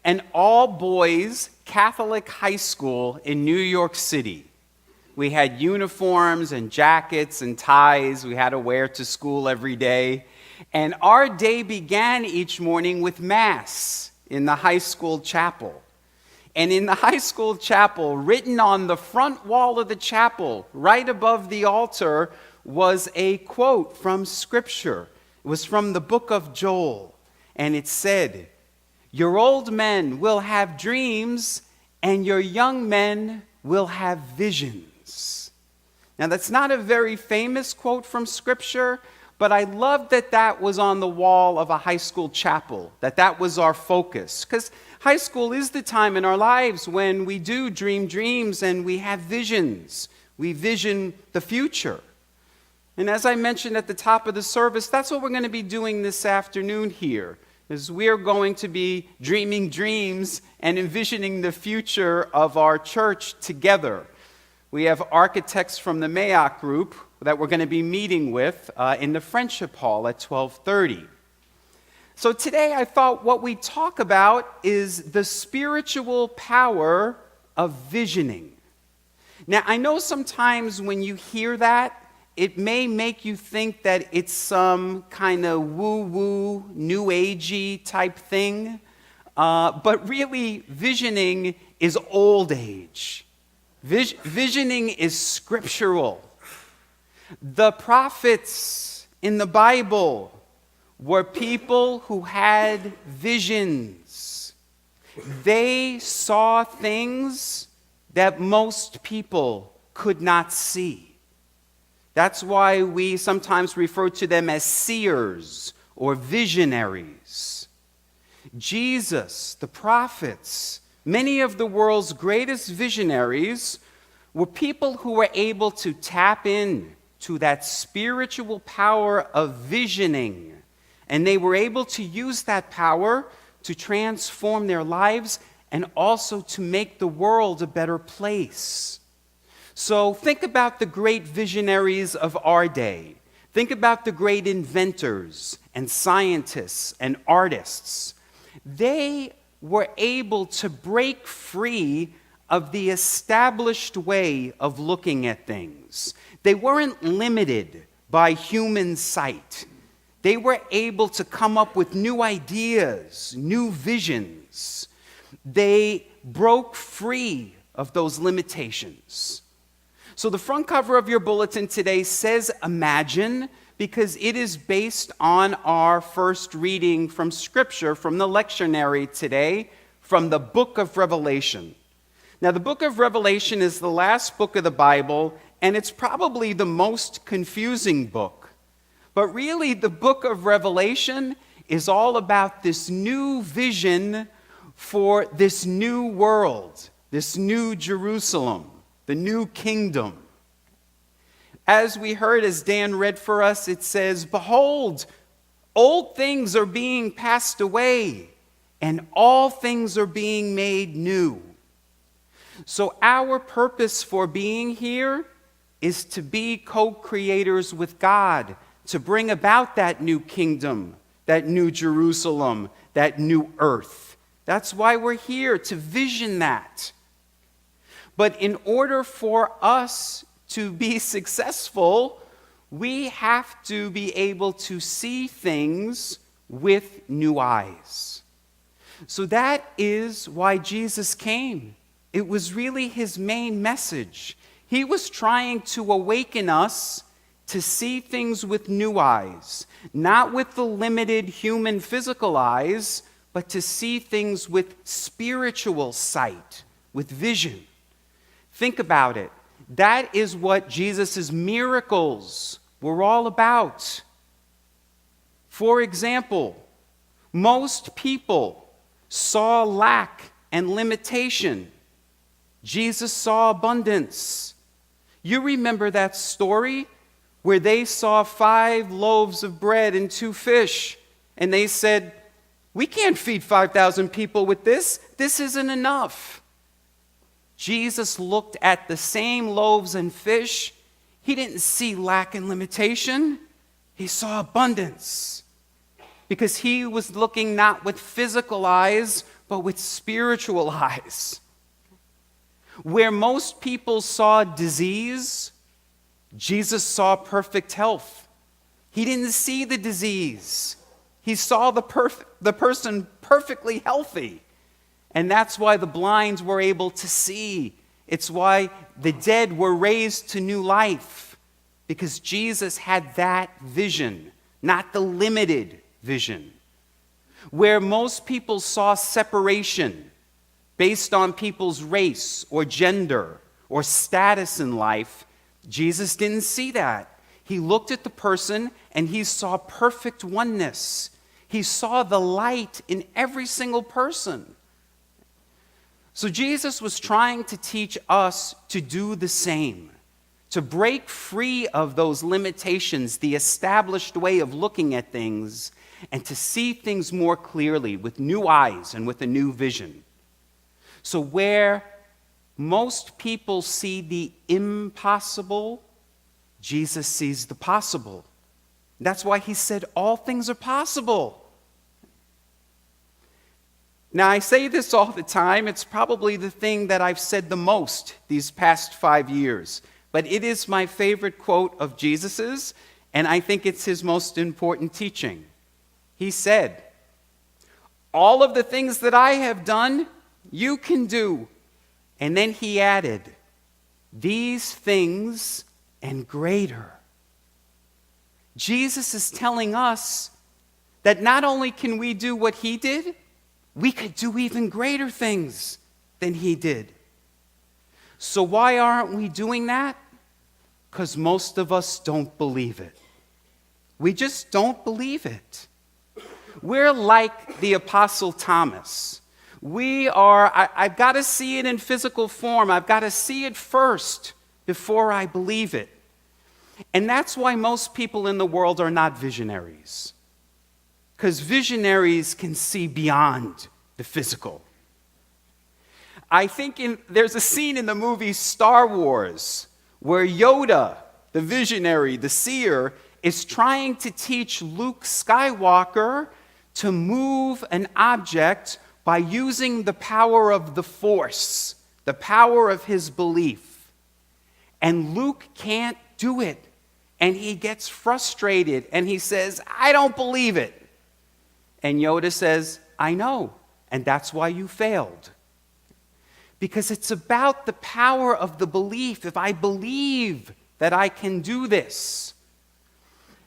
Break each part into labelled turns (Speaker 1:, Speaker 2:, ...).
Speaker 1: an all-boys Catholic high school in New York City. We had uniforms and jackets and ties we had to wear to school every day. And our day began each morning with Mass in the high school chapel. And in the high school chapel, written on the front wall of the chapel, right above the altar, was a quote from Scripture. It was from the book of Joel. And it said, "Your old men will have dreams, and your young men will have visions." Now, that's not a very famous quote from Scripture, but I love that that was on the wall of a high school chapel, that was our focus. Because high school is the time in our lives when we do dream dreams and we have visions. We vision the future. And as I mentioned at the top of the service, that's what we're going to be doing this afternoon here, is we're going to be dreaming dreams and envisioning the future of our church together. We have architects from the Mayock group that we're going to be meeting with in the Friendship Hall at 12:30. So today I thought what we talk about is the spiritual power of visioning. Now, I know sometimes when you hear that, it may make you think that it's some kind of woo-woo, new agey type thing, but really visioning is old age. Visioning is scriptural. The prophets in the Bible were people who had visions. They saw things that most people could not see. That's why we sometimes refer to them as seers or visionaries. Jesus, the prophets, many of the world's greatest visionaries were people who were able to tap in to that spiritual power of visioning. And they were able to use that power to transform their lives and also to make the world a better place. So think about the great visionaries of our day. Think about the great inventors and scientists and artists. They were able to break free of the established way of looking at things. They weren't limited by human sight. They were able to come up with new ideas, new visions. They broke free of those limitations. So the front cover of your bulletin today says Imagine, because it is based on our first reading from Scripture, from the lectionary today, from the book of Revelation. Now, the book of Revelation is the last book of the Bible, and it's probably the most confusing book. But really, the book of Revelation is all about this new vision for this new world, this new Jerusalem, the new kingdom. As we heard, as Dan read for us, it says, "Behold, old things are being passed away, and all things are being made new." So our purpose for being here is to be co-creators with God, to bring about that new kingdom, that new Jerusalem, that new earth. That's why we're here, to vision that. But in order for us to be successful, we have to be able to see things with new eyes. So that is why Jesus came. It was really his main message. He was trying to awaken us to see things with new eyes, not with the limited human physical eyes, but to see things with spiritual sight, with vision. Think about it. That is what Jesus' miracles were all about. For example, most people saw lack and limitation. Jesus saw abundance. You remember that story where they saw 5 loaves of bread and 2 fish, and they said, "We can't feed 5,000 people with this. This isn't enough." Jesus looked at the same loaves and fish. He didn't see lack and limitation. He saw abundance, because he was looking not with physical eyes, but with spiritual eyes. Where most people saw disease, Jesus saw perfect health. He didn't see the disease. He saw the person perfectly healthy. And that's why the blind were able to see. It's why the dead were raised to new life. Because Jesus had that vision, not the limited vision. Where most people saw separation based on people's race or gender or status in life, Jesus didn't see that. He looked at the person and he saw perfect oneness. He saw the light in every single person. So Jesus was trying to teach us to do the same, to break free of those limitations, the established way of looking at things, and to see things more clearly with new eyes and with a new vision. So where most people see the impossible, Jesus sees the possible. That's why he said all things are possible. Now, I say this all the time. It's probably the thing that I've said the most these past 5 years. But it is my favorite quote of Jesus's, and I think it's his most important teaching. He said, "All of the things that I have done, you can do." And then he added, "These things and greater." Jesus is telling us that not only can we do what he did, we could do even greater things than he did. So why aren't we doing that? Because most of us don't believe it. We just don't believe it. We're like the Apostle Thomas. I've got to see it in physical form. I've got to see it first before I believe it. And that's why most people in the world are not visionaries. Because visionaries can see beyond the physical. I think there's a scene in the movie Star Wars where Yoda, the visionary, the seer, is trying to teach Luke Skywalker to move an object by using the power of the Force, the power of his belief. And Luke can't do it. And he gets frustrated and he says, "I don't believe it." And Yoda says, "I know, and that's why you failed." Because it's about the power of the belief. If I believe that I can do this,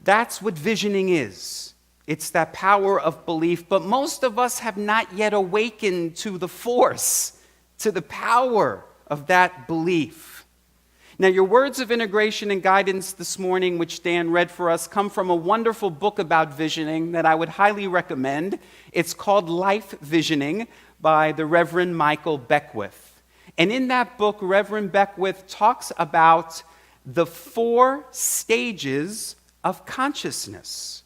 Speaker 1: that's what visioning is. It's that power of belief. But most of us have not yet awakened to the force, to the power of that belief. Now, your words of integration and guidance this morning, which Dan read for us, come from a wonderful book about visioning that I would highly recommend. It's called Life Visioning by the Reverend Michael Beckwith. And in that book, Reverend Beckwith talks about the 4 stages of consciousness.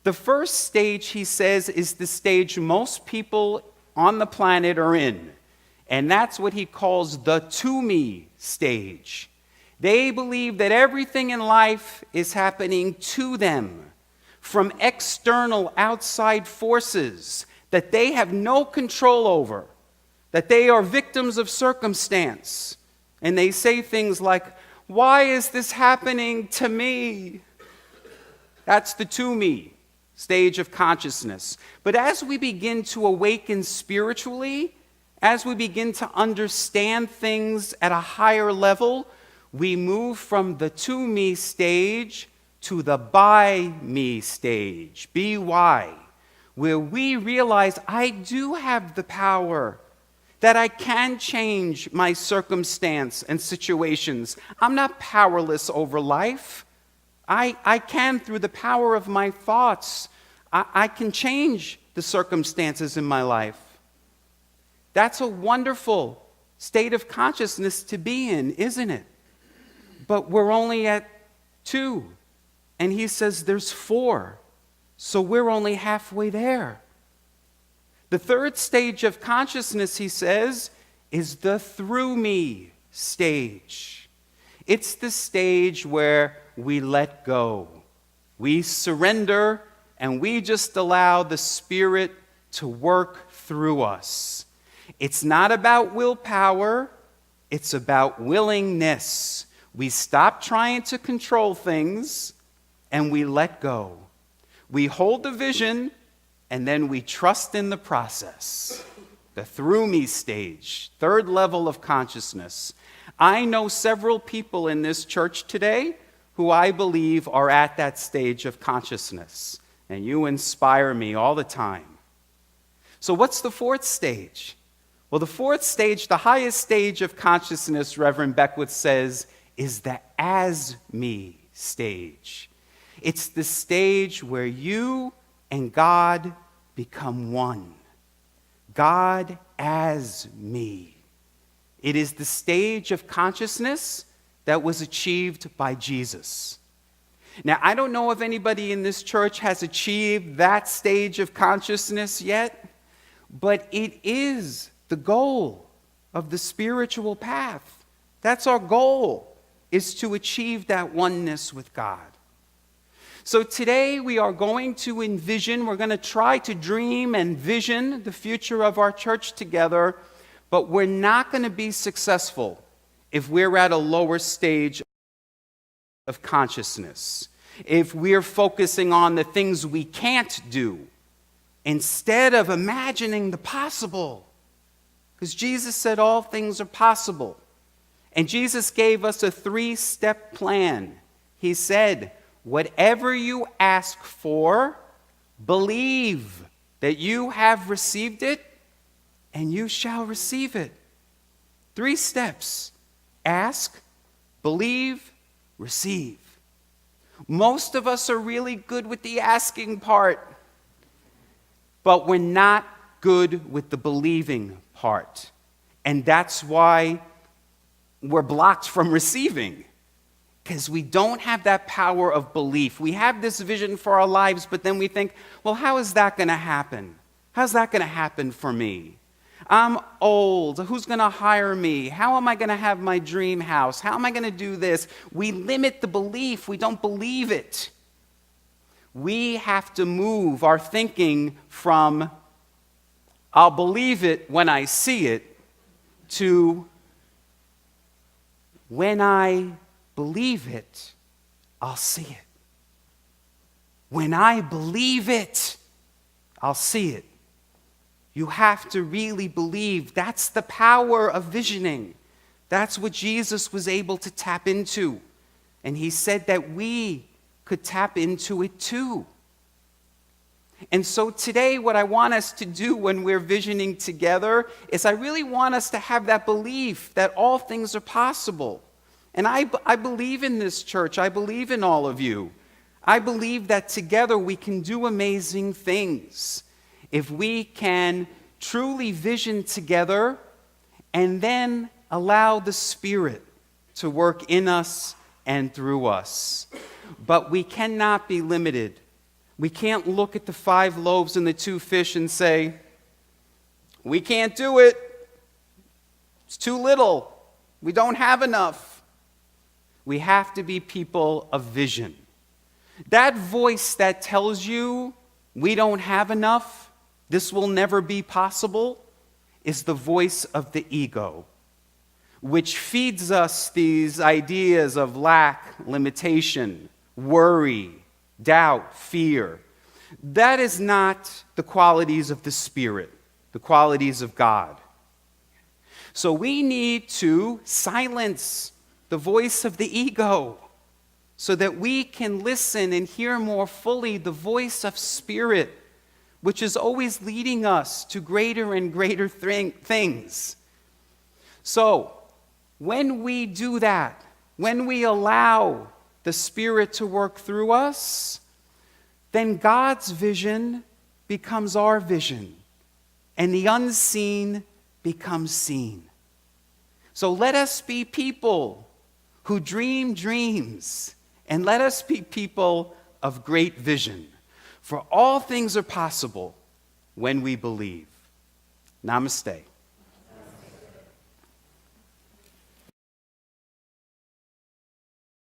Speaker 1: The first stage, he says, is the stage most people on the planet are in. And that's what he calls the to-me stage. They believe that everything in life is happening to them from external, outside forces that they have no control over, that they are victims of circumstance. And they say things like, "Why is this happening to me?" That's the to-me stage of consciousness. But as we begin to awaken spiritually, as we begin to understand things at a higher level, we move from the to-me stage to the by-me stage, B-Y, where we realize I do have the power, that I can change my circumstance and situations. I'm not powerless over life. I can, through the power of my thoughts, I can change the circumstances in my life. That's a wonderful state of consciousness to be in, isn't it? But we're only at 2. And he says there's 4. So we're only halfway there. The third stage of consciousness, he says, is the through me stage. It's the stage where we let go. We surrender and we just allow the Spirit to work through us. It's not about willpower, it's about willingness. We stop trying to control things and we let go. We hold the vision and then we trust in the process. The through me stage, third level of consciousness. I know several people in this church today who I believe are at that stage of consciousness. And you inspire me all the time. So what's the fourth stage? Well, the fourth stage, the highest stage of consciousness, Reverend Beckwith says, is the as me stage. It's the stage where you and God become one. God as me. It is the stage of consciousness that was achieved by Jesus. Now, I don't know if anybody in this church has achieved that stage of consciousness yet, but it is the goal of the spiritual path. That's our goal, is to achieve that oneness with God. So today we are going to envision, we're going to try to dream and vision the future of our church together, but we're not going to be successful if we're at a lower stage of consciousness, if we're focusing on the things we can't do instead of imagining the possible. Because Jesus said all things are possible. And Jesus gave us a 3-step plan. He said, whatever you ask for, believe that you have received it, and you shall receive it. 3 steps. Ask, believe, receive. Most of us are really good with the asking part, but we're not good with the believing part. And that's why we're blocked from receiving. Because we don't have that power of belief. We have this vision for our lives, but then we think, well, how is that going to happen? How's that going to happen for me? I'm old. Who's going to hire me? How am I going to have my dream house? How am I going to do this? We limit the belief. We don't believe it. We have to move our thinking from, I'll believe it when I see it, to, when I believe it, I'll see it. When I believe it, I'll see it. You have to really believe. That's the power of visioning. That's what Jesus was able to tap into. And he said that we could tap into it too. And so today, what I want us to do when we're visioning together is I really want us to have that belief that all things are possible. And I believe in this church. I believe in all of you. I believe that together we can do amazing things if we can truly vision together and then allow the Spirit to work in us and through us. But we cannot be limited. We can't look at the 5 loaves and the 2 fish and say, we can't do it. It's too little. We don't have enough. We have to be people of vision. That voice that tells you we don't have enough, this will never be possible, is the voice of the ego, which feeds us these ideas of lack, limitation, worry, doubt, fear. That is not the qualities of the Spirit, the qualities of God. So we need to silence the voice of the ego so that we can listen and hear more fully the voice of Spirit, which is always leading us to greater and greater things. So, when we do that, when we allow the Spirit to work through us, then God's vision becomes our vision, and the unseen becomes seen. So let us be people who dream dreams, and let us be people of great vision. For all things are possible when we believe. Namaste.